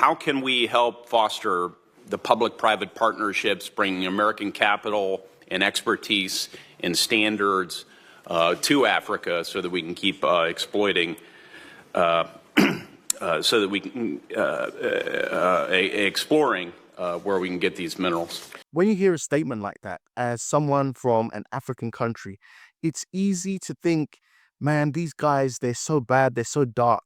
how can we help foster the public-private partnerships, bringing American capital and expertise and standards to Africa so that we can keep exploiting, so that we can exploring where we can get these minerals. When you hear a statement like that, as someone from an African country, it's easy to think, man, these guys, they're so bad, they're so dark.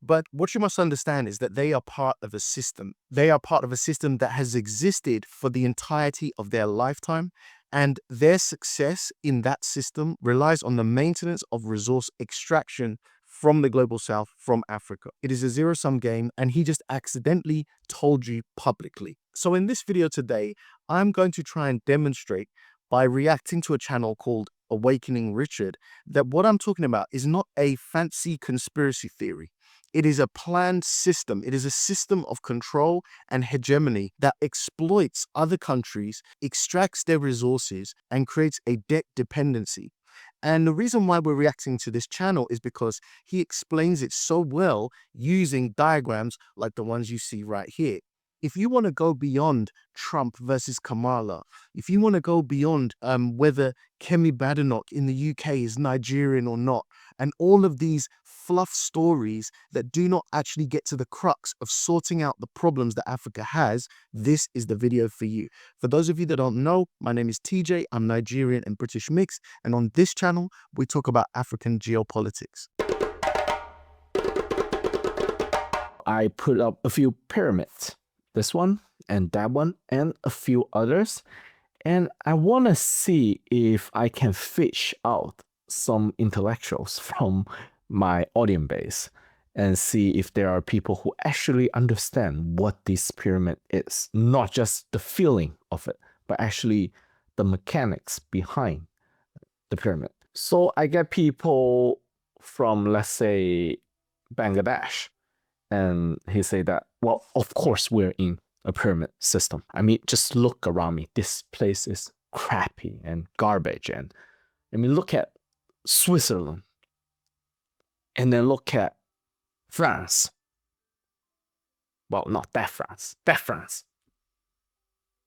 But what you must understand is that they are part of a system. They are part of a system that has existed for the entirety of their lifetime, and their success in that system relies on the maintenance of resource extraction from the global south, from Africa. It is a zero-sum game, and he just accidentally told you publicly. So in this video today, I'm going to try and demonstrate by reacting to a channel called Awakening Richard that what I'm talking about is not a fancy conspiracy theory. It is a planned system. It is a system of control and hegemony that exploits other countries, extracts their resources, and creates a debt dependency. And the reason why we're reacting to this channel is because he explains it so well using diagrams like the ones you see right here. If you want to go beyond Trump versus Kamala, if you want to go beyond whether Kemi Badenoch in the UK is Nigerian or not, and all of these fluff stories that do not actually get to the crux of sorting out the problems that Africa has, this is the video for you. For those of you that don't know, my name is TJ, I'm Nigerian and British mixed, and on this channel, we talk about African geopolitics. I put up a few pyramids. This one and that one and a few others, and I want to see if I can fish out some intellectuals from my audience base and see if there are people who actually understand what this pyramid is, not just the feeling of it, but actually the mechanics behind the pyramid. So I get people from, let's say, Bangladesh, and he say that, well, of course we're in a pyramid system. I mean, just look around me. This place is crappy and garbage. And I mean, look at Switzerland. And then look at France. Well, not that France. That France.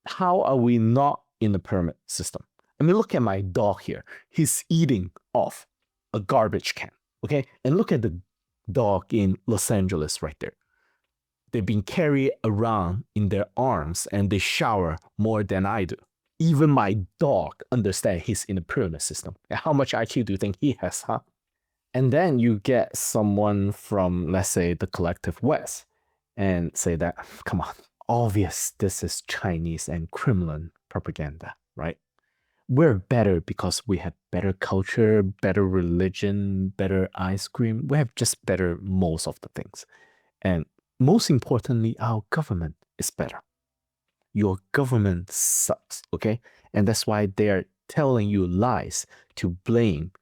How are we not in the pyramid system? I mean, look at my dog here. He's eating off a garbage can. Okay? And look at the dog in Los Angeles right there. They've been carried around in their arms and they shower more than I do. Even my dog understands he's in the pyramid system. And how much IQ do you think he has, huh? And then you get someone from, let's say, the collective West and say that, come on, obvious this is Chinese and Kremlin propaganda, right? We're better because we have better culture, better religion, better ice cream. We have just better most of the things. And most importantly, our government is better. Your government sucks, okay? And that's why they're telling you lies to blame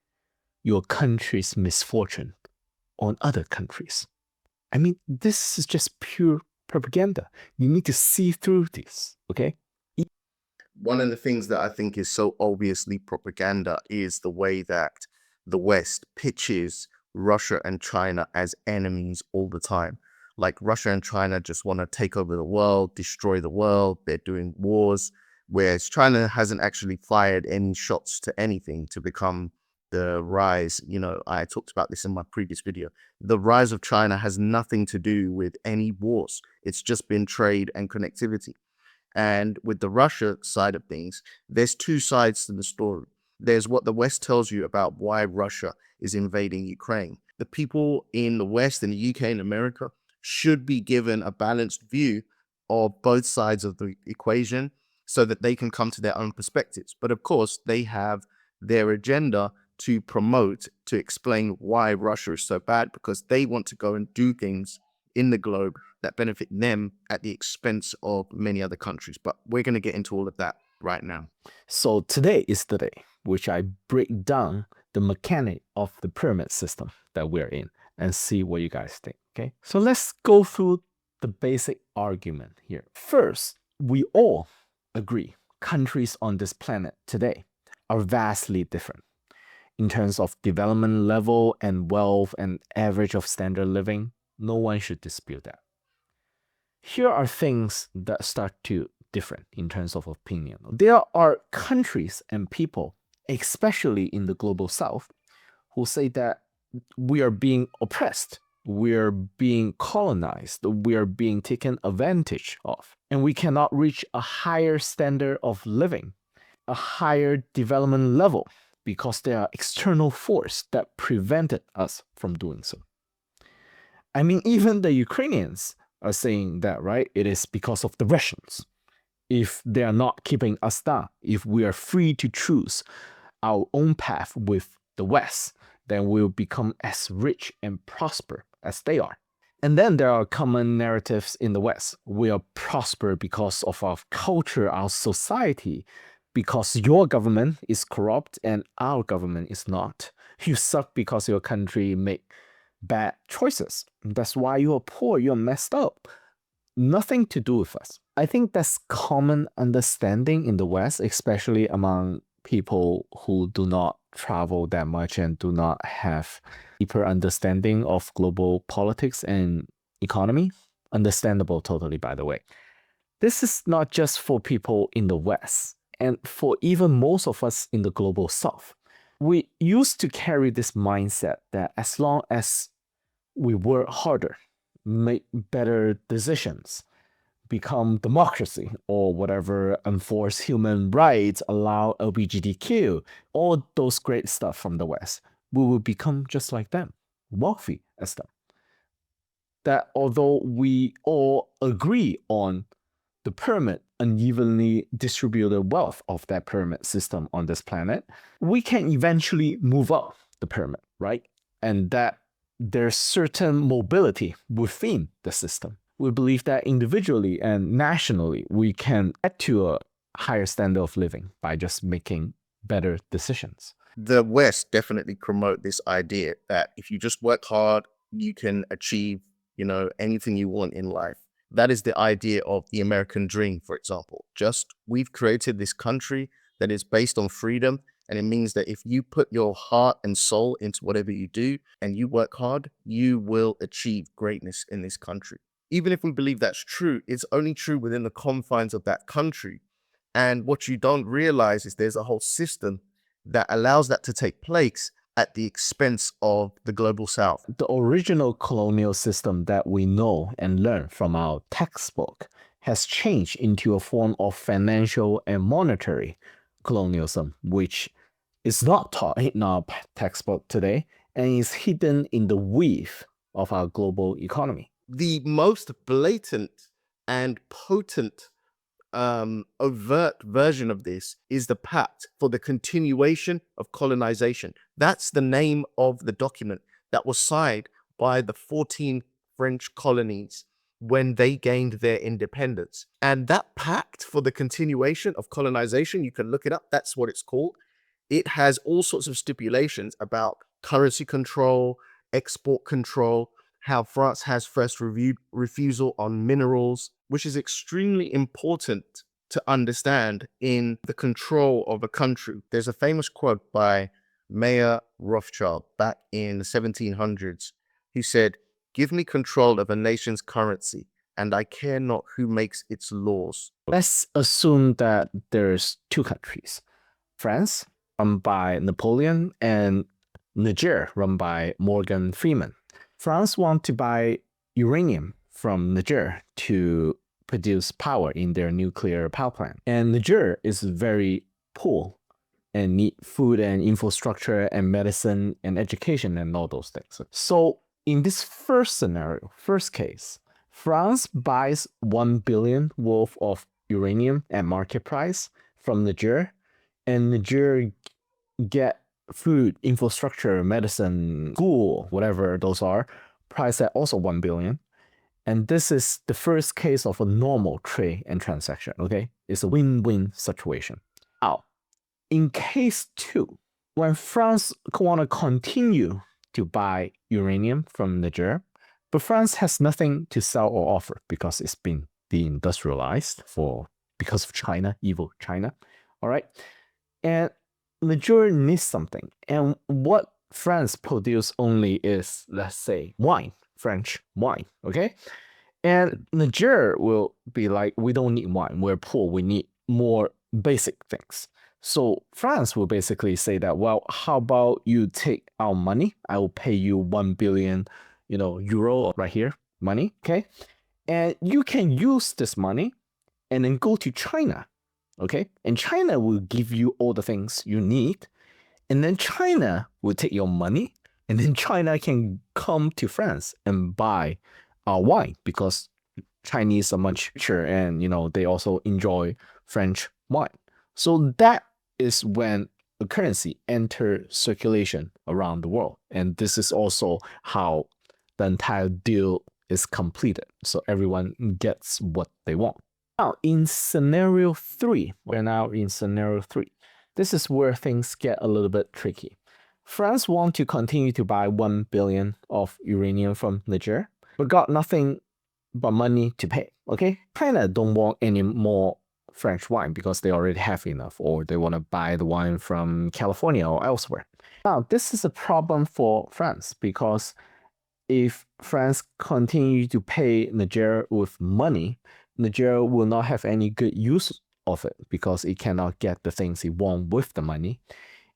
your country's misfortune on other countries. I mean, this is just pure propaganda. You need to see through this, okay? One of the things that I think is so obviously propaganda is the way that the West pitches Russia and China as enemies all the time. Like Russia and China just want to take over the world, destroy the world. They're doing wars, whereas China hasn't actually fired any shots to anything to become the rise. You know, I talked about this in my previous video. The rise of China has nothing to do with any wars. It's just been trade and connectivity. And with the Russia side of things, there's two sides to the story. There's what the West tells you about why Russia is invading Ukraine. The people in the West, in the UK and America, should be given a balanced view of both sides of the equation so that they can come to their own perspectives. But of course, they have their agenda to promote, to explain why Russia is so bad, because they want to go and do things in the globe that benefit them at the expense of many other countries. But we're going to get into all of that right now. So today is the day which I break down the mechanic of the pyramid system that we're in and see what you guys think, okay? So let's go through the basic argument here. First, we all agree countries on this planet today are vastly different in terms of development level and wealth and average of standard living. No one should dispute that. Here are things that start to different in terms of opinion. There are countries and people, especially in the global south, who say that we are being oppressed, we are being colonized, we are being taken advantage of, and we cannot reach a higher standard of living, a higher development level, because there are external forces that prevented us from doing so. I mean, even the Ukrainians are saying that, right? It is because of the Russians. If they are not keeping us down, if we are free to choose our own path with the West, then we'll become as rich and prosper as they are. And then there are common narratives in the West. We are prosper because of our culture, our society, because your government is corrupt and our government is not. You suck because your country make bad choices. That's why you are poor, you're messed up. Nothing to do with us. I think that's common understanding in the West, especially among people who do not travel that much and do not have deeper understanding of global politics and economy. Understandable totally, by the way. This is not just for people in the West, and for even most of us in the global South. We used to carry this mindset that as long as we work harder, make better decisions, become democracy or whatever, enforce human rights, allow LGBTQ, all those great stuff from the West, we will become just like them, wealthy as them. That although we all agree on the pyramid, unevenly distributed wealth of that pyramid system on this planet, we can eventually move up the pyramid, right? And that there's certain mobility within the system. We believe that individually and nationally, we can get to a higher standard of living by just making better decisions. The West definitely promote this idea that if you just work hard, you can achieve, anything you want in life. That is the idea of the American dream, for example. We've created this country that is based on freedom. And it means that if you put your heart and soul into whatever you do and you work hard, you will achieve greatness in this country. Even if we believe that's true, it's only true within the confines of that country. And what you don't realize is there's a whole system that allows that to take place at the expense of the global South. The original colonial system that we know and learn from our textbook has changed into a form of financial and monetary colonialism, which is not taught in our textbook today and is hidden in the weave of our global economy. The most blatant and potent overt version of this is the Pact for the Continuation of Colonization. That's the name of the document that was signed by the 14 French colonies when they gained their independence. And that Pact for the Continuation of Colonization, you can look it up, that's what it's called. It has all sorts of stipulations about currency control, export control, how France has first refusal on minerals, which is extremely important to understand in the control of a country. There's a famous quote by Mayer Rothschild back in the 1700s. He said, "Give me control of a nation's currency, and I care not who makes its laws." Let's assume that there's two countries, France, run by Napoleon, and Niger, run by Morgan Freeman. France wants to buy uranium from Niger to produce power in their nuclear power plant. And Niger is very poor and need food and infrastructure and medicine and education and all those things. So in this first scenario, first case, France buys 1 billion worth of uranium at market price from Niger, and Niger get food, infrastructure, medicine, school, whatever those are, priced at also 1 billion. And this is the first case of a normal trade and transaction, okay? It's a win-win situation. Now, in case two, when France want to continue to buy uranium from Niger, but France has nothing to sell or offer because it's been deindustrialized because of China, evil China, all right? And Niger needs something. And what France produce only is, let's say, wine, French wine, okay? And Niger will be like, we don't need wine. We're poor. We need more basic things. So France will basically say that, well, how about you take our money? I will pay you 1 billion, euro right here, money, okay? And you can use this money and then go to China, okay? And China will give you all the things you need. And then China will take your money, and then China can come to France and buy our wine because Chinese are much richer and they also enjoy French wine. So that is when a currency enter circulation around the world. And this is also how the entire deal is completed. So everyone gets what they want. Now, in scenario 3, we're now in scenario 3. This is where things get a little bit tricky. France want to continue to buy 1 billion of uranium from Niger, but got nothing but money to pay, okay? China don't want any more French wine because they already have enough, or they want to buy the wine from California or elsewhere. Now, this is a problem for France because if France continue to pay Niger with money, Niger will not have any good use of it because it cannot get the things it wants with the money.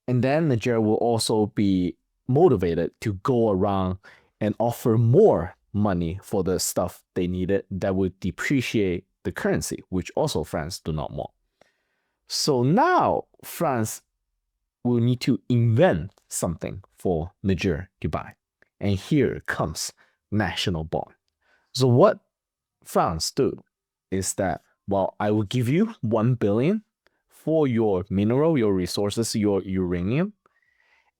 And then Niger will also be motivated to go around and offer more money for the stuff they needed that would depreciate the currency, which also France do not want. So now France will need to invent something for Niger to buy. And here comes national bond. So what France do is that, well, I will give you 1 billion for your mineral, your resources, your uranium,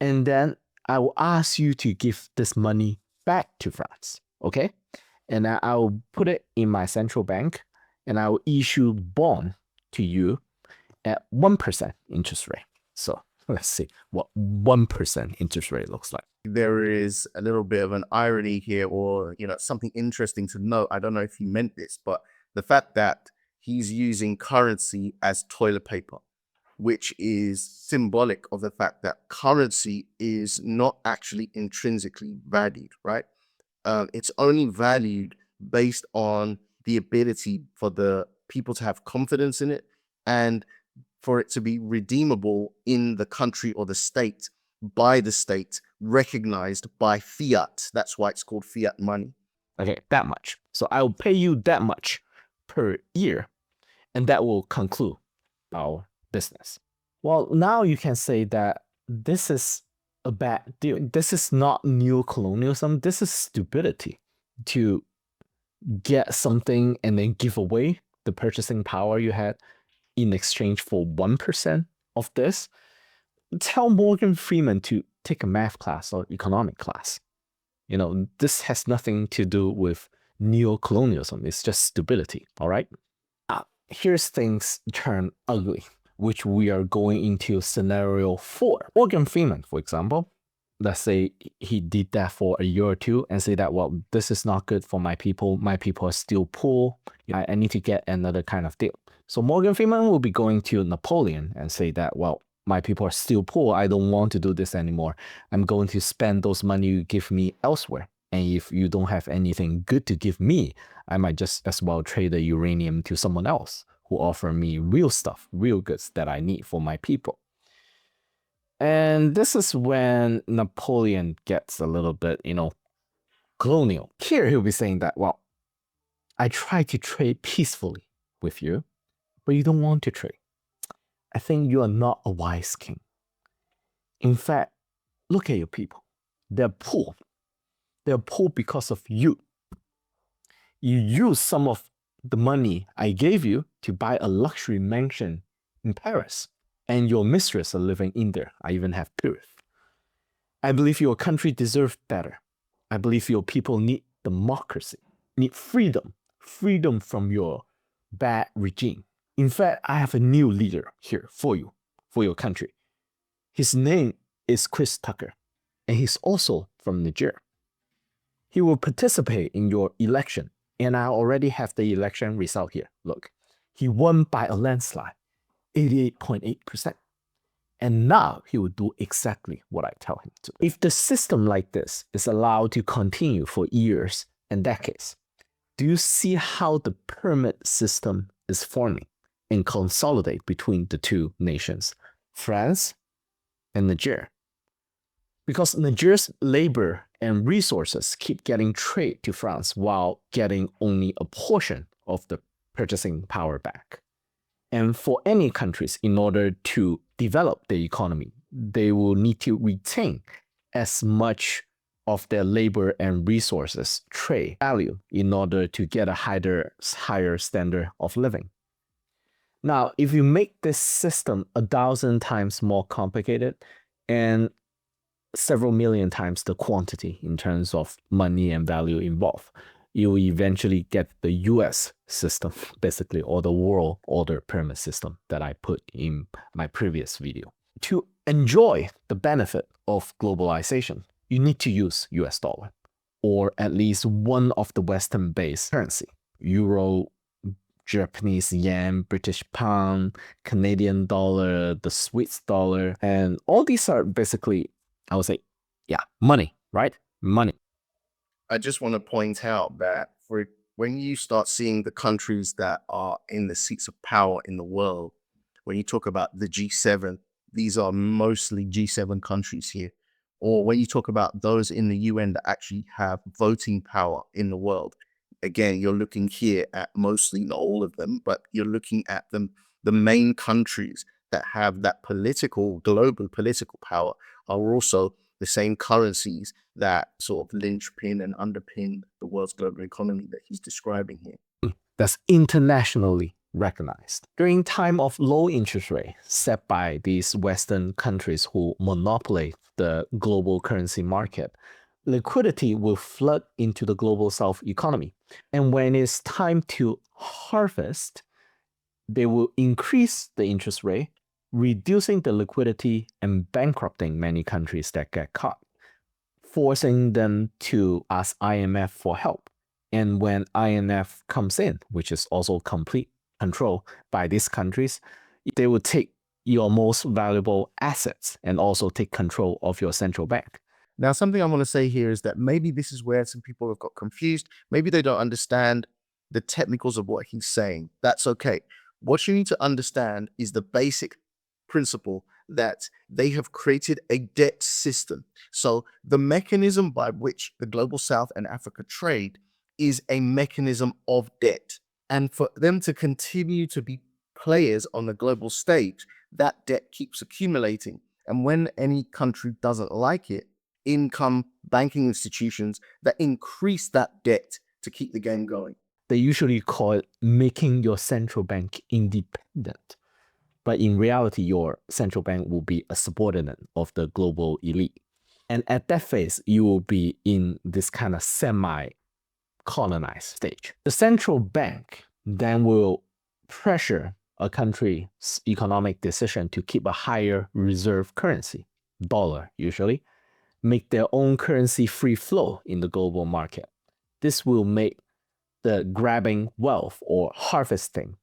and then I will ask you to give this money back to France, okay? And I'll put it in my central bank, and I will issue bond to you at 1% interest rate. So let's see what 1% interest rate looks like. There is a little bit of an irony here, or something interesting to note. I don't know if he meant this, but the fact that he's using currency as toilet paper, which is symbolic of the fact that currency is not actually intrinsically valued, right? It's only valued based on the ability for the people to have confidence in it and for it to be redeemable in the country or the state, by the state, recognized by fiat. That's why it's called fiat money. Okay, that much. So I'll pay you that much per year, and that will conclude our business. Well, now you can say that this is a bad deal. This is not neo-colonialism. This is stupidity to get something and then give away the purchasing power you had in exchange for 1% of this. Tell Morgan Freeman to take a math class or economic class. This has nothing to do with neo-colonialism. It's just stupidity, all right? Here's things turn ugly, which we are going into scenario 4. Morgan Freeman, for example, let's say he did that for a year or two and say that, well, this is not good for my people. My people are still poor. I need to get another kind of deal. So Morgan Freeman will be going to Napoleon and say that, well, my people are still poor. I don't want to do this anymore. I'm going to spend those money you give me elsewhere. And if you don't have anything good to give me, I might just as well trade the uranium to someone else who offer me real stuff, real goods that I need for my people. And this is when Napoleon gets a little bit, colonial. Here he'll be saying that, well, I try to trade peacefully with you, but you don't want to trade. I think you are not a wise king. In fact, look at your people. They're poor. They're poor because of you. You use some of the money I gave you to buy a luxury mansion in Paris, and your mistress are living in there. I even have proof. I believe your country deserves better. I believe your people need democracy, need freedom from your bad regime. In fact, I have a new leader here for you, for your country. His name is Chris Tucker, and he's also from Niger. He will participate in your election, and I already have the election result here. Look, he won by a landslide, 88.8%. And now he will do exactly what I tell him to. If the system like this is allowed to continue for years and decades, do you see how the pyramid system is forming and consolidate between the two nations, France and Niger? Because Niger's labor and resources keep getting traded to France while getting only a portion of the purchasing power back. And for any countries, in order to develop the economy, they will need to retain as much of their labor and resources trade value in order to get a higher standard of living. Now, if you make this system 1,000 times more complicated and several million times the quantity in terms of money and value involved, you will eventually get the US system, basically, or the world order pyramid system that I put in my previous video. To enjoy the benefit of globalization, you need to use US dollar, or at least one of the Western-based currency, Euro, Japanese yen, British pound, Canadian dollar, the Swiss dollar, and all these are basically, I would say, yeah, money, right? Money. I just want to point out that when you start seeing the countries that are in the seats of power in the world, when you talk about the G7, these are mostly G7 countries here. Or when you talk about those in the UN that actually have voting power in the world, again, you're looking here at mostly, not all of them, but you're looking at them, the main countries that have that global political power are also the same currencies that sort of linchpin and underpin the world's global economy that he's describing here. That's internationally recognized. During time of low interest rate set by these Western countries who monopolize the global currency market, liquidity will flood into the global South economy. And when it's time to harvest, they will increase the interest rate, reducing the liquidity and bankrupting many countries that get caught, forcing them to ask IMF for help. And when IMF comes in, which is also complete control by these countries, they will take your most valuable assets and also take control of your central bank. Now, something I want to say here is that maybe this is where some people have got confused. Maybe they don't understand the technicals of what he's saying. That's okay. What you need to understand is the basic principle that they have created a debt system. So the mechanism by which the global South and Africa trade is a mechanism of debt. And for them to continue to be players on the global stage, that debt keeps accumulating. And when any country doesn't like it, in come banking institutions that increase that debt to keep the game going. They usually call it making your central bank independent. But in reality, your central bank will be a subordinate of the global elite. And at that phase, you will be in this kind of semi-colonized stage. The central bank then will pressure a country's economic decision to keep a higher reserve currency, dollar usually, make their own currency free flow in the global market. This will make the grabbing wealth or harvesting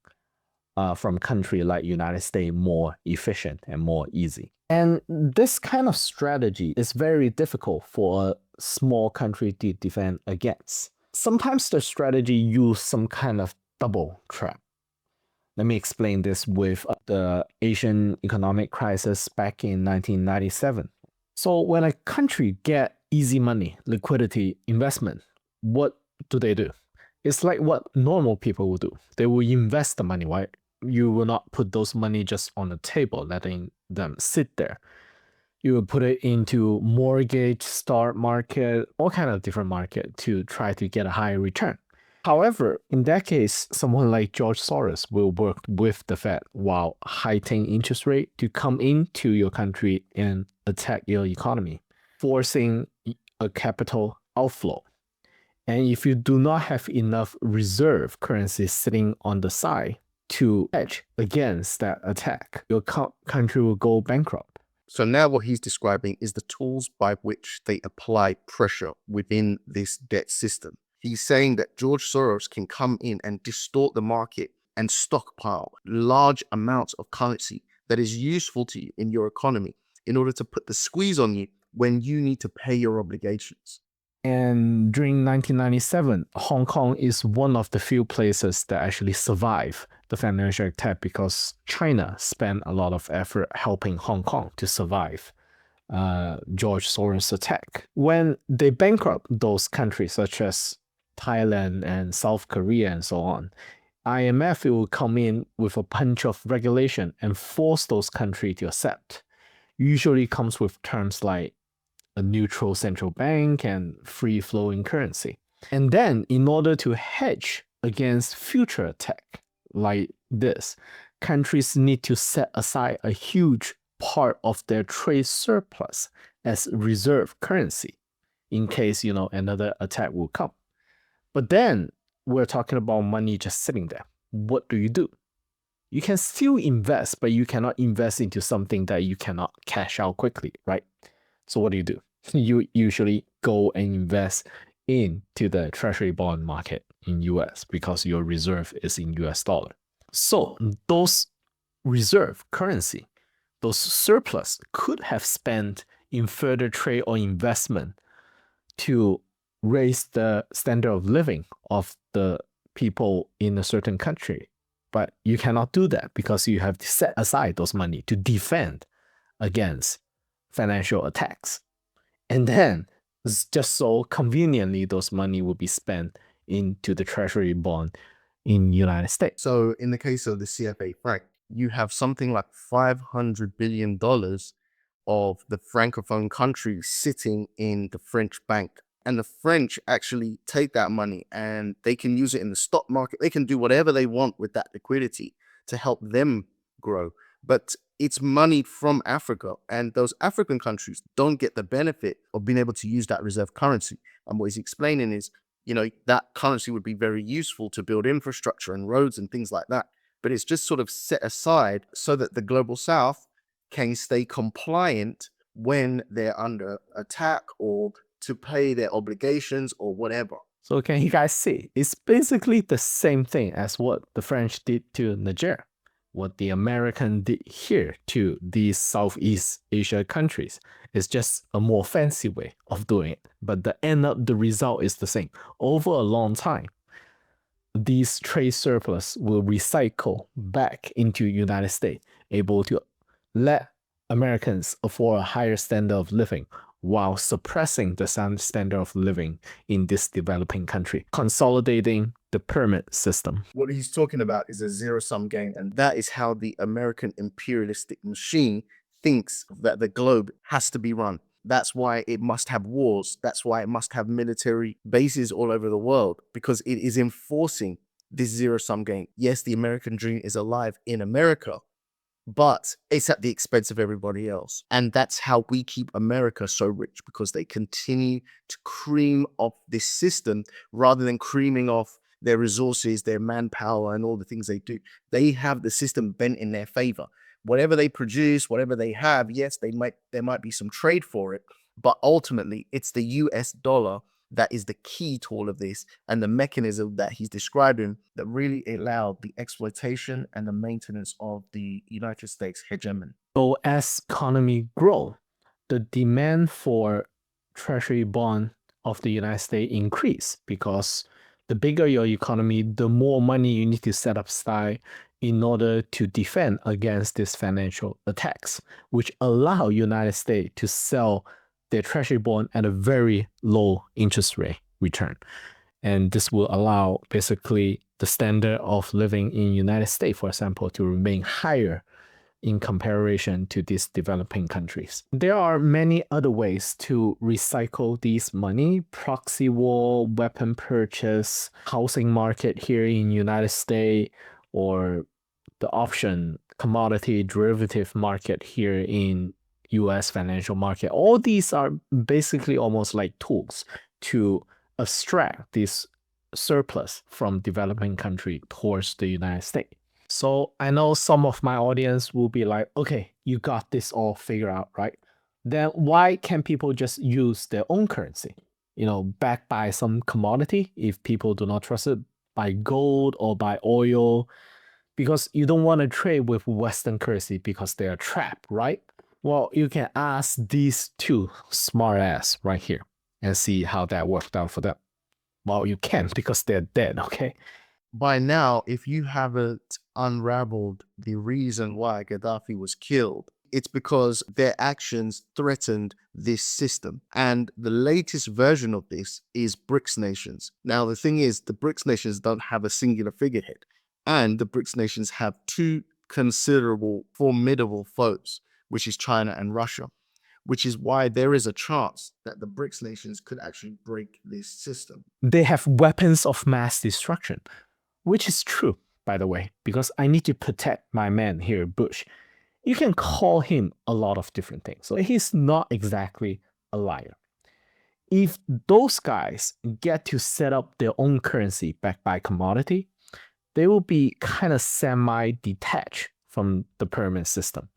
from a country like United States more efficient and more easy. And this kind of strategy is very difficult for a small country to defend against. Sometimes the strategy use some kind of double trap. Let me explain this with the Asian economic crisis back in 1997. So when a country get easy money, liquidity, investment, what do? It's like what normal people will do. They will invest the money, right? You will not put those money just on the table, letting them sit there. You will put it into mortgage, stock market, all kind of different market to try to get a higher return. However, in that case, someone like George Soros will work with the Fed while heightening interest rate to come into your country and attack your economy, forcing a capital outflow. And if you do not have enough reserve currency sitting on the side to hedge against that attack, your country will go bankrupt. So now what he's describing is the tools by which they apply pressure within this debt system. He's saying that George Soros can come in and distort the market and stockpile large amounts of currency that is useful to you in your economy in order to put the squeeze on you when you need to pay your obligations. And during 1997, Hong Kong is one of the few places that actually survive the financial attack because China spent a lot of effort helping Hong Kong to survive George Soros' attack. When they bankrupt those countries such as Thailand and South Korea and so on, IMF will come in with a bunch of regulation and force those countries to accept. Usually comes with terms like a neutral central bank and free-flowing currency. And then in order to hedge against future attack like this, countries need to set aside a huge part of their trade surplus as reserve currency in case, another attack will come. But then we're talking about money just sitting there. What do? You can still invest, but you cannot invest into something that you cannot cash out quickly, right? So what do? You usually go and invest into the treasury bond market in US because your reserve is in US dollar. So those reserve currency, those surplus could have spent in further trade or investment to raise the standard of living of the people in a certain country. But you cannot do that because you have to set aside those money to defend against financial attacks. And then, just so conveniently, those money will be spent into the treasury bond in the United States. So in the case of the CFA franc, you have something like $500 billion of the Francophone countries sitting in the French bank. And the French actually take that money and they can use it in the stock market. They can do whatever they want with that liquidity to help them grow. But it's money from Africa, and those African countries don't get the benefit of being able to use that reserve currency. And what he's explaining is, that currency would be very useful to build infrastructure and roads and things like that. But it's just sort of set aside so that the global south can stay compliant when they're under attack or to pay their obligations or whatever. So can you guys see? It's basically the same thing as what the French did to Niger, what the American did here to these Southeast Asia countries. It's just a more fancy way of doing it. But the result is the same. Over a long time, these trade surplus will recycle back into United States, able to let Americans afford a higher standard of living while suppressing the standard of living in this developing country, consolidating the pyramid system. What he's talking about is a zero-sum game, and that is how the American imperialistic machine thinks that the globe has to be run. That's why it must have wars. That's why it must have military bases all over the world, because it is enforcing this zero-sum game. Yes, the American dream is alive in America, but it's at the expense of everybody else. And that's how we keep America so rich, because they continue to cream off this system rather than creaming off their resources, their manpower, and all the things they do. They have the system bent in their favor. Whatever they produce, whatever they have, yes, there might be some trade for it, but ultimately it's the US dollar that is the key to all of this, and the mechanism that he's describing that really allowed the exploitation and the maintenance of the United States hegemony. So as economy grow, the demand for treasury bond of the United States increase, because the bigger your economy, the more money you need to set aside in order to defend against these financial attacks, which allow United States to sell their treasury bond at a very low interest rate return. And this will allow basically the standard of living in United States, for example, to remain higher in comparison to these developing countries. There are many other ways to recycle this money: proxy war, weapon purchase, housing market here in United States, or the option commodity derivative market here in US financial market. All these are basically almost like tools to abstract this surplus from developing country towards the United States. So I know some of my audience will be like, okay, you got this all figured out, right? Then why can't people just use their own currency? Backed by some commodity, if people do not trust it, by gold or by oil, because you don't want to trade with Western currency because they are trapped, right? Well, you can ask these two smart ass right here. and see how that worked out for them. Well, you can't because they're dead, okay? By now, if you haven't unraveled the reason why Gaddafi was killed, it's because their actions threatened this system. And the latest version of this is BRICS nations. Now, the thing is, the BRICS nations don't have a singular figurehead. And the BRICS nations have two considerable, formidable foes, which is China and Russia, which is why there is a chance that the BRICS nations could actually break this system. They have weapons of mass destruction, which is true, by the way, because I need to protect my man here, Bush. You can call him a lot of different things. So he's not exactly a liar. If those guys get to set up their own currency backed by commodity, they will be kind of semi-detached from the pyramid system.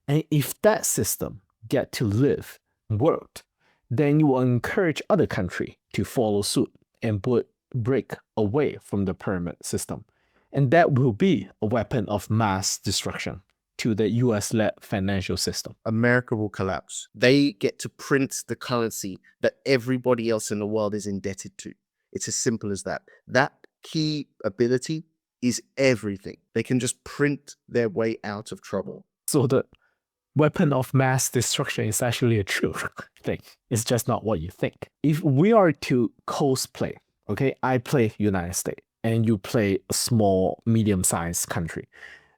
And if that system get to live, work, then you will encourage other countries to follow suit and break away from the pyramid system. And that will be a weapon of mass destruction to the US-led financial system. America will collapse. They get to print the currency that everybody else in the world is indebted to. It's as simple as that. That key ability is everything. They can just print their way out of trouble. So the weapon of mass destruction is actually a true thing. It's just not what you think. If we are to cosplay, okay, I play United States and you play a small, medium-sized country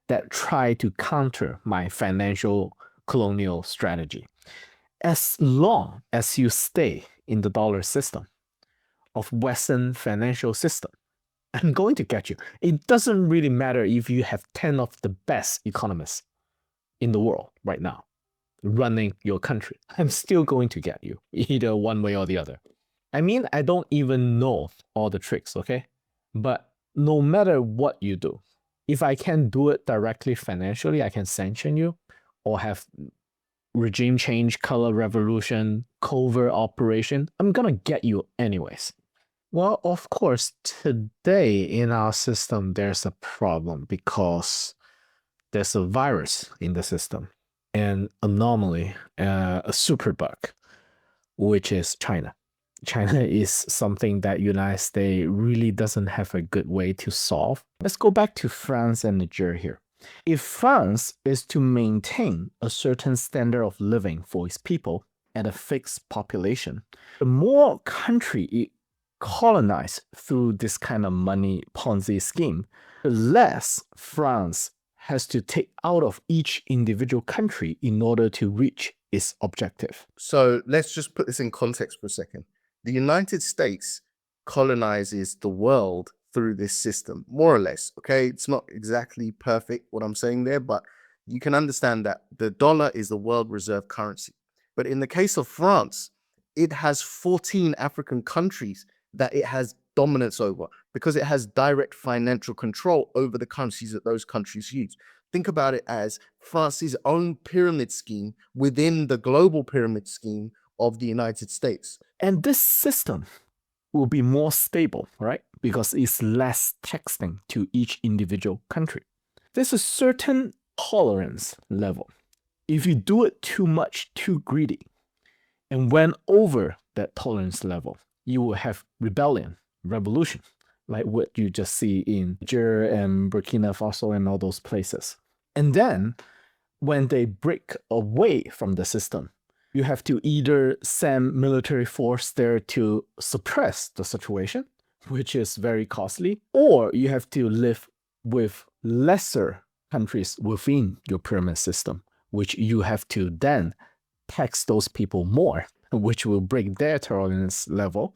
that try to counter my financial colonial strategy. As long as you stay in the dollar system of Western financial system, I'm going to get you. It doesn't really matter if you have 10 of the best economists in the world right now running your country. I'm still going to get you, either one way or the other. I mean, I don't even know all the tricks, okay? But no matter what you do, if I can do it directly financially, I can sanction you or have regime change, color revolution, covert operation. I'm gonna get you anyways. Well, of course, today in our system, there's a problem because there's a virus in the system, an anomaly, a superbug, which is China. China is something that United States really doesn't have a good way to solve. Let's go back to France and Niger here. If France is to maintain a certain standard of living for its people at a fixed population, the more country it colonize through this kind of money Ponzi scheme, the less France has to take out of each individual country in order to reach its objective. So let's just put this in context for a second. The United States colonizes the world through this system, more or less. Okay, it's not exactly perfect what I'm saying there, but you can understand that the dollar is the world reserve currency. But in the case of France, it has 14 African countries that it has dominance over because it has direct financial control over the currencies that those countries use. Think about it as France's own pyramid scheme within the global pyramid scheme of the United States. And this system will be more stable, right? Because it's less taxing to each individual country. There's a certain tolerance level. If you do it too much, too greedy, and went over that tolerance level, you will have rebellion, revolution, like what you just see in Niger and Burkina Faso and all those places. And then when they break away from the system, you have to either send military force there to suppress the situation, which is very costly, or you have to live with lesser countries within your pyramid system, which you have to then tax those people more, which will break their tolerance level,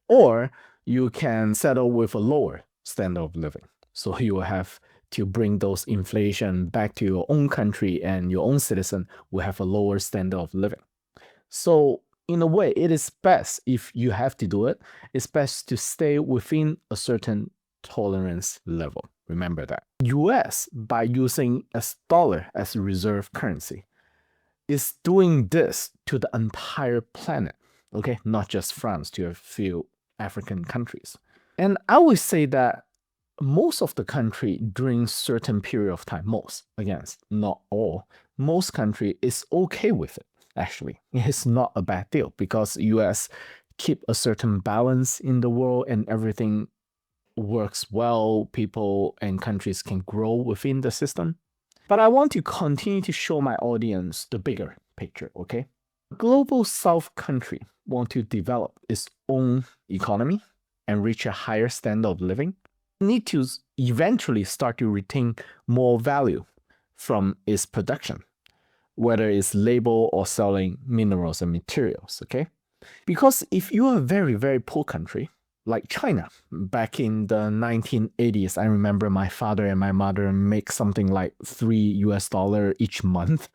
or you can settle with a lower standard of living. So you will have to bring those inflation back to your own country and your own citizen will have a lower standard of living. So in a way, it is best if you have to do it, it's best to stay within a certain tolerance level. Remember that. US, by using a dollar as a reserve currency, is doing this to the entire planet, okay? Not just France, to a few African countries. And I would say that most of the country during certain period of time, most, again, not all, most country is okay with it. Actually, it's not a bad deal because US keep a certain balance in the world and everything works well, people and countries can grow within the system. But I want to continue to show my audience the bigger picture, okay? Global South country want to develop its own economy and reach a higher standard of living, need to eventually start to retain more value from its production, whether it's labor or selling minerals and materials, okay? Because if you are a very, very poor country, like China, back in the 1980s, I remember my father and my mother make something like $3 each month,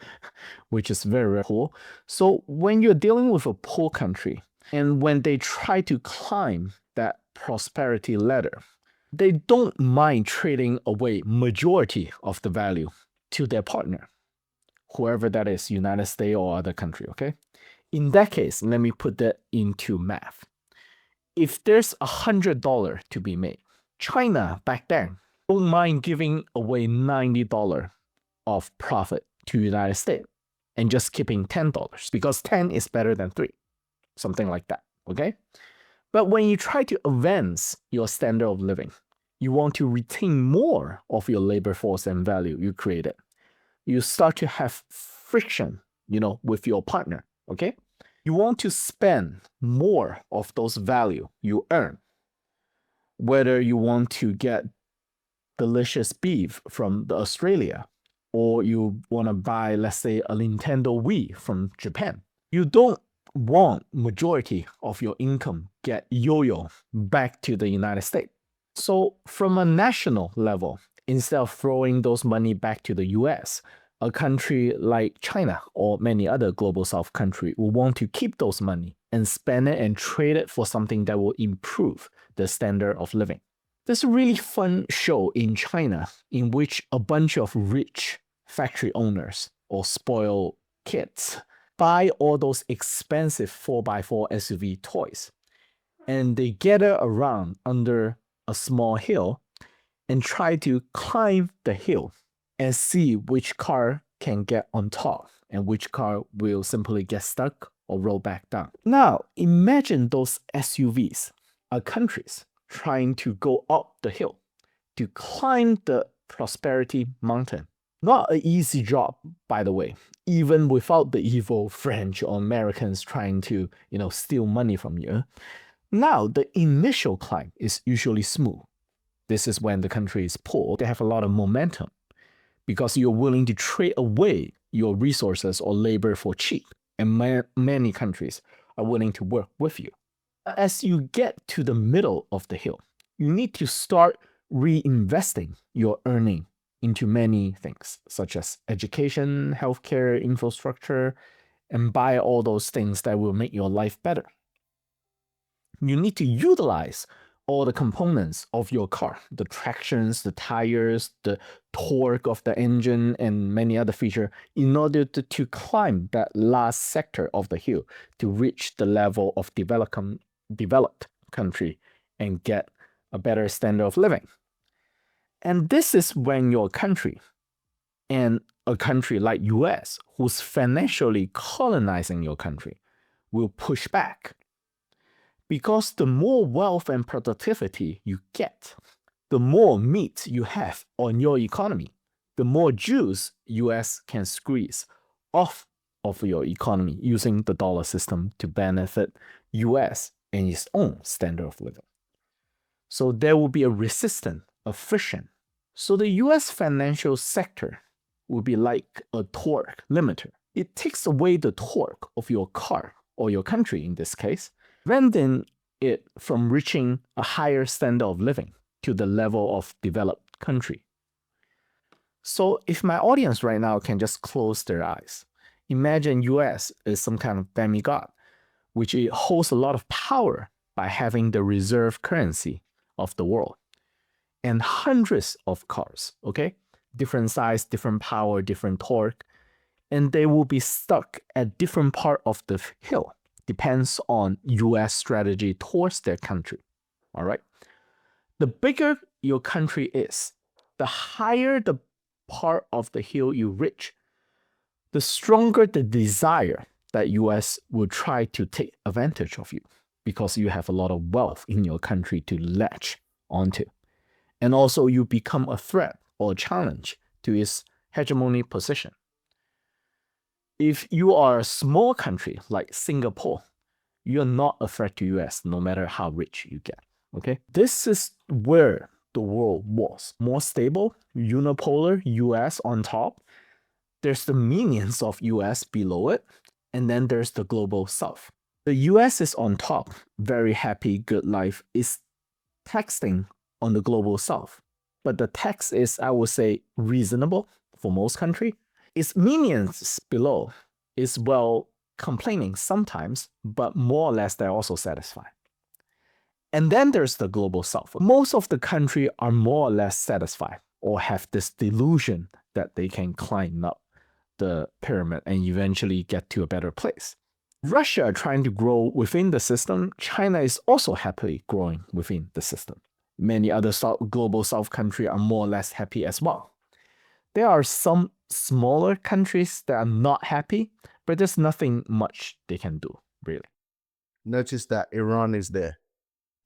which is very, very poor. So when you're dealing with a poor country, and when they try to climb that prosperity ladder, they don't mind trading away majority of the value to their partner, whoever that is, United States or other country, okay? In that case, let me put that into math. If there's $100 to be made, China back then don't mind giving away $90 of profit to United States and just keeping $10 because 10 is better than 3, something like that, okay? But when you try to advance your standard of living, you want to retain more of your labor force and value you created. You start to have friction, with your partner, okay? You want to spend more of those value you earn. Whether you want to get delicious beef from Australia, or you want to buy, let's say, a Nintendo Wii from Japan. You don't want majority of your income get yo-yo back to the United States. So from a national level, instead of throwing those money back to the US, a country like China or many other global south countries will want to keep those money and spend it and trade it for something that will improve the standard of living. There's a really fun show in China in which a bunch of rich factory owners or spoiled kids buy all those expensive 4x4 SUV toys. And they gather around under a small hill and try to climb the hill and see which car can get on top and which car will simply get stuck or roll back down. Now, imagine those SUVs are countries trying to go up the hill to climb the prosperity mountain. Not an easy job, by the way, even without the evil French or Americans trying to, steal money from you. Now, the initial climb is usually smooth. This is when the country is poor. They have a lot of momentum because you're willing to trade away your resources or labor for cheap. And many countries are willing to work with you. As you get to the middle of the hill, you need to start reinvesting your earning into many things, such as education, healthcare, infrastructure, and buy all those things that will make your life better. You need to utilize all the components of your car, the tractions, the tires, the torque of the engine, and many other features in order to climb that last sector of the hill to reach the level of developed country and get a better standard of living. And this is when your country and a country like US, who's financially colonizing your country, will push back. Because the more wealth and productivity you get, the more meat you have on your economy, the more juice US can squeeze off of your economy using the dollar system to benefit US and its own standard of living. So there will be a resistance, a friction. So the US financial sector will be like a torque limiter. It takes away the torque of your car, or your country in this case, preventing it from reaching a higher standard of living to the level of developed country. So if my audience right now can just close their eyes, imagine US is some kind of demigod, which it holds a lot of power by having the reserve currency of the world and hundreds of cars, okay? Different size, different power, different torque, and they will be stuck at different part of the hill. Depends on US strategy towards their country, all right? The bigger your country is, the higher the part of the hill you reach, the stronger the desire that US will try to take advantage of you because you have a lot of wealth in your country to latch onto. And also you become a threat or a challenge to its hegemony position. If you are a small country like Singapore, you're not a threat to US no matter how rich you get. Okay? This is where the world was. More stable, unipolar US on top. There's the minions of US below it, and then there's the global south. The US is on top, very happy, good life, is taxing on the global south. But the tax is, I would say, reasonable for most countries. Its minions below is, well, complaining sometimes, but more or less they're also satisfied. And then there's the global south. Most of the country are more or less satisfied or have this delusion that they can climb up the pyramid and eventually get to a better place. Russia are trying to grow within the system. China is also happily growing within the system. Many other global south countries are more or less happy as well. There are some smaller countries that are not happy, but there's nothing much they can do, really. Notice that Iran is there,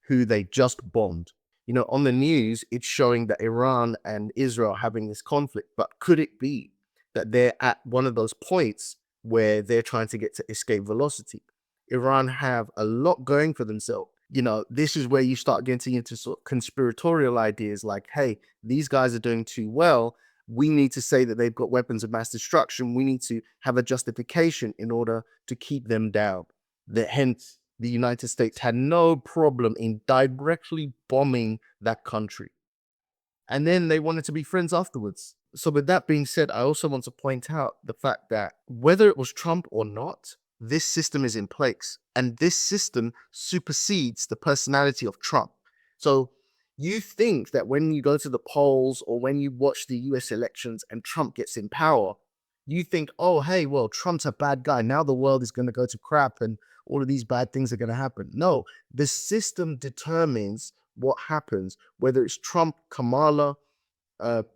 who they just bombed. You know, on the news, it's showing that Iran and Israel are having this conflict, but could it be that they're at one of those points where they're trying to get to escape velocity? Iran have a lot going for themselves. You know, this is where you start getting into sort of conspiratorial ideas like, hey, these guys are doing too well. We need to say that they've got weapons of mass destruction. We need to have a justification in order to keep them down. Hence, the United States had no problem in directly bombing that country. And then they wanted to be friends afterwards. So with that being said, I also want to point out the fact that whether it was Trump or not, this system is in place. And this system supersedes the personality of Trump. So you think that when you go to the polls or when you watch the US elections and Trump gets in power, you think, oh, hey, well, Trump's a bad guy. Now the world is going to go to crap and all of these bad things are going to happen. No, the system determines what happens, whether it's Trump, Kamala,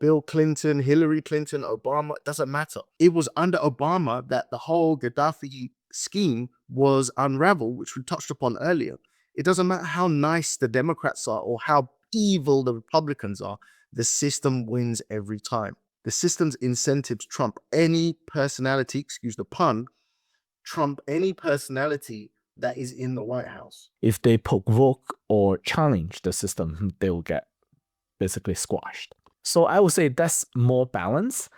Bill Clinton, Hillary Clinton, Obama, it doesn't matter. It was under Obama that the whole Gaddafi scheme was unraveled, which we touched upon earlier. It doesn't matter how nice the Democrats are or how evil the Republicans are, the system wins every time. The system's incentives trump any personality, excuse the pun, trump any personality that is in the White House. If they provoke or challenge the system, they will get basically squashed. So I would say that's more balance.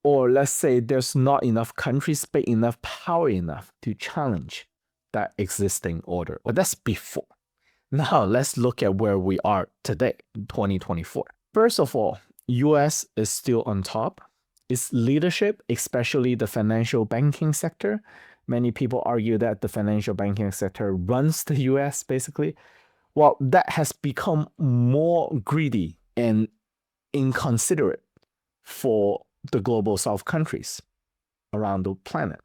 Or let's say there's not enough countries, big enough, power enough to challenge that existing order. But that's before. Now let's look at where we are today, 2024. First of all, US is still on top. Its leadership, especially the financial banking sector, many people argue that the financial banking sector runs the US basically. Well, that has become more greedy and inconsiderate for the global south countries around the planet.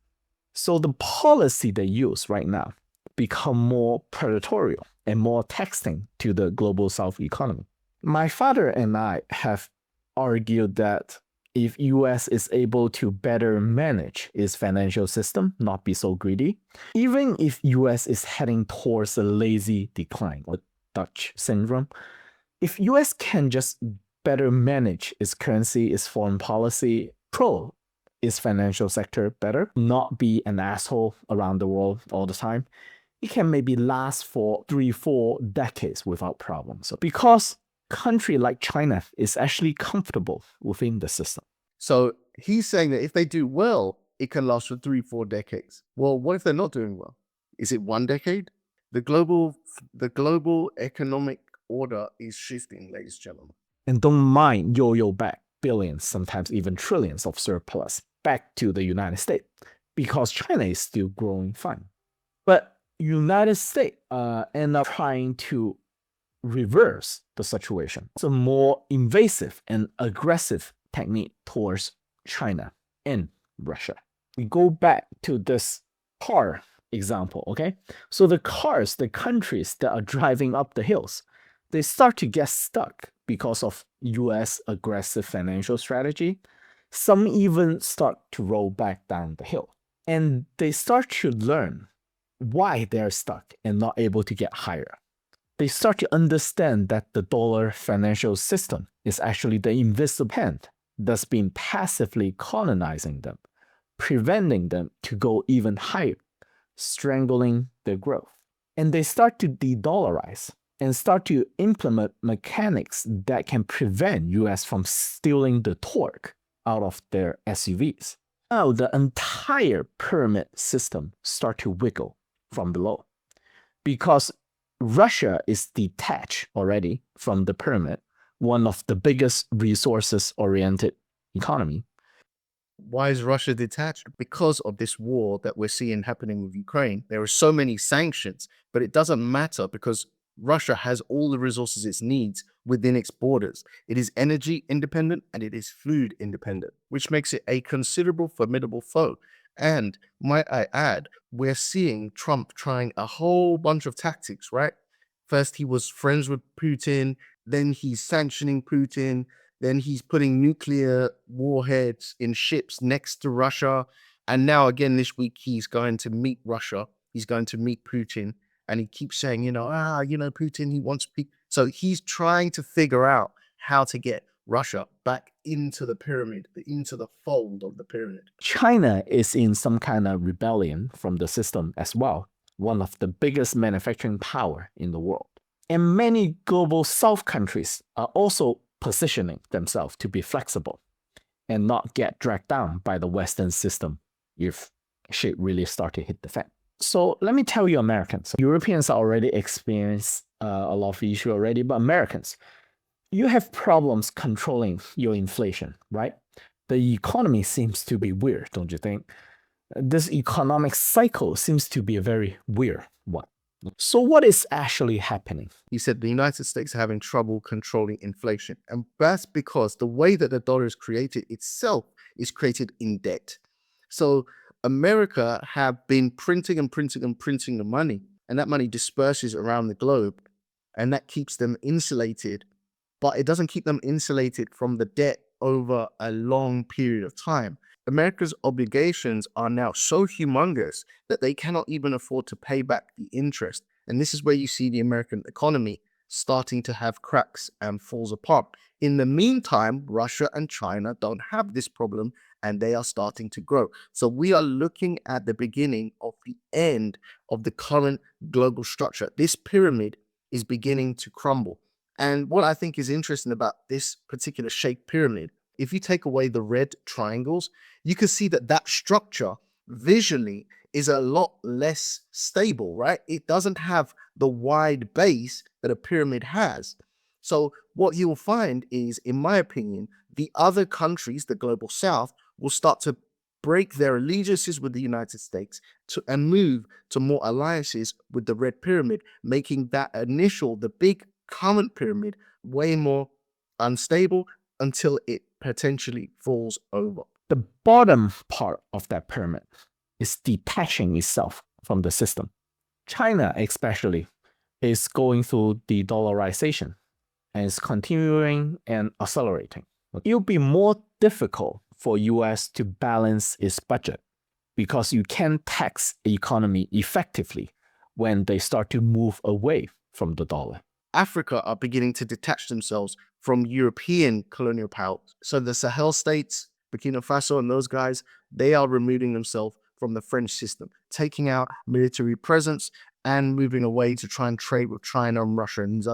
So the policy they use right now become more predatory and more taxing to the global south economy. My father and I have argued that if US is able to better manage its financial system, not be so greedy, even if US is heading towards a lazy decline or Dutch syndrome, if US can just better manage its currency, its foreign policy, control its financial sector better, not be an asshole around the world all the time, it can maybe last for 3-4 decades without problems. So because country like China is actually comfortable within the system. So he's saying that if they do well, it can last for 3-4 decades. Well, what if they're not doing well? Is it 1 decade? The global economic order is shifting, ladies and gentlemen. And don't mind yo-yo back billions, sometimes even trillions of surplus back to the United States because China is still growing fine. But United States end up trying to reverse the situation. It's a more invasive and aggressive technique towards China and Russia. We go back to this car example, okay? So the cars, the countries that are driving up the hills, they start to get stuck because of US aggressive financial strategy. Some even start to roll back down the hill. And they start to learn why they're stuck and not able to get higher. They start to understand that the dollar financial system is actually the invisible hand that's been passively colonizing them, preventing them to go even higher, strangling their growth. And they start to de-dollarize and start to implement mechanics that can prevent US from stealing the torque out of their SUVs. Now the entire pyramid system start to wiggle from below because Russia is detached already from the pyramid, one of the biggest resources-oriented economy. Why is Russia detached? Because of this war that we're seeing happening with Ukraine. There are so many sanctions, but it doesn't matter because Russia has all the resources it needs within its borders. It is energy independent and it is food independent, which makes it a considerable, formidable foe. And might I add, we're seeing Trump trying a whole bunch of tactics, right? First, he was friends with Putin, then he's sanctioning Putin, then he's putting nuclear warheads in ships next to Russia. And now again this week, he's going to meet Russia. He's going to meet Putin. And he keeps saying, Putin, he wants peace. So he's trying to figure out how to get Russia back into the pyramid, into the fold of the pyramid. China is in some kind of rebellion from the system as well, one of the biggest manufacturing power in the world. And many global South countries are also positioning themselves to be flexible and not get dragged down by the Western system if shit really start to hit the fan. So let me tell you Americans, Europeans already experienced a lot of issue already, but Americans, you have problems controlling your inflation, right? The economy seems to be weird, don't you think? This economic cycle seems to be a very weird one. So what is actually happening? He said the United States are having trouble controlling inflation. And that's because the way that the dollar is created itself is created in debt. So America have been printing and printing and printing the money, and that money disperses around the globe, and that keeps them insulated, but it doesn't keep them insulated from the debt over a long period of time. America's obligations are now so humongous that they cannot even afford to pay back the interest. And this is where you see the American economy starting to have cracks and falls apart. In the meantime, Russia and China don't have this problem and they are starting to grow. So we are looking at the beginning of the end of the current global structure. This pyramid is beginning to crumble. And what I think is interesting about this particular shaped pyramid, if you take away the red triangles, you can see that that structure visually is a lot less stable, right? It doesn't have the wide base that a pyramid has. So what you'll find is, in my opinion, the other countries, the global south, will start to break their allegiances with the United States and move to more alliances with the red pyramid, making that the big current pyramid, way more unstable until it potentially falls over. The bottom part of that pyramid is detaching itself from the system. China especially is going through de-dollarization and is continuing and accelerating. It'll be more difficult for US to balance its budget because you can't tax the economy effectively when they start to move away from the dollar. Africa are beginning to detach themselves from European colonial power. So the Sahel states, Burkina Faso and those guys, they are removing themselves from the French system, taking out military presence and moving away to try and trade with China and Russia and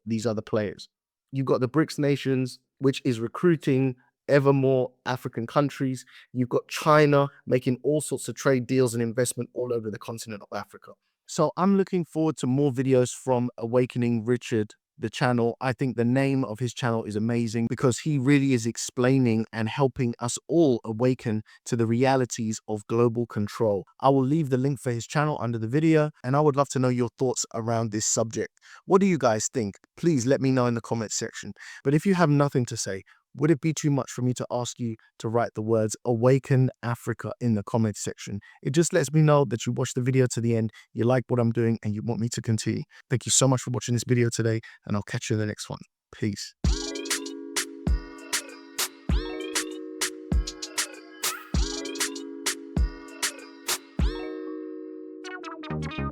these other players. You've got the BRICS nations, which is recruiting ever more African countries. You've got China making all sorts of trade deals and investment all over the continent of Africa. So I'm looking forward to more videos from Awakening Richard, the channel. I think the name of his channel is amazing because he really is explaining and helping us all awaken to the realities of global control. I will leave the link for his channel under the video, and I would love to know your thoughts around this subject. What do you guys think? Please let me know in the comment section. But if you have nothing to say, would it be too much for me to ask you to write the words Awaken Africa in the comment section? It just lets me know that you watched the video to the end, you like what I'm doing, and you want me to continue. Thank you so much for watching this video today, and I'll catch you in the next one. Peace. you.